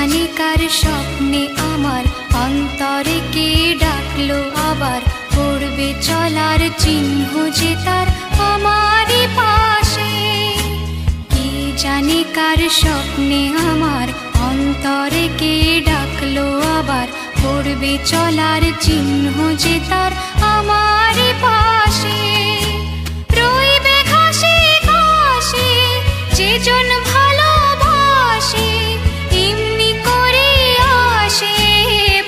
জানি কার স্বপ্নে আমার অন্তরে কে ডাকলো আবার, পড়বে চলার চিহ্ন যে তার আমারই পাশে। কে জানি কার স্বপ্নে আমার অন্তরে কে ডাকলো আবার, পড়বে চলার চিহ্ন যে তার আমারই পাশে। রইবে ঘাসে ঘাসে যেজন ভালোবাসে, এমনি করে আসে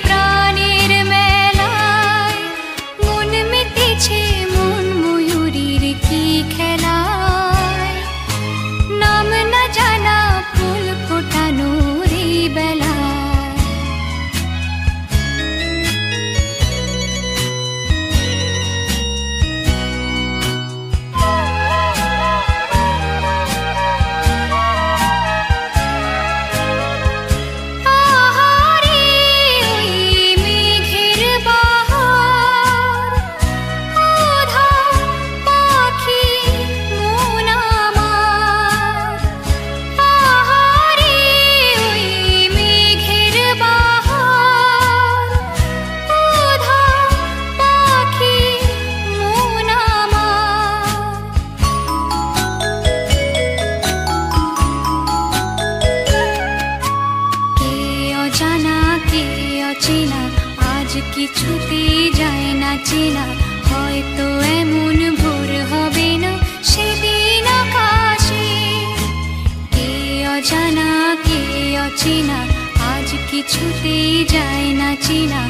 প্রাণের মেলায়। মন মেতেছে মন ময়ূরীর কি খেলায়, নাম না জানা ফুল ফোটানোর এই বেলায়। আজ কিছুতে যায় না চেনা, হয়তো এমন ভোর হবে না সেদিন আকাশে। কে অজানা কে অচেনা, আজ কিছুতেই যায় না চেনা।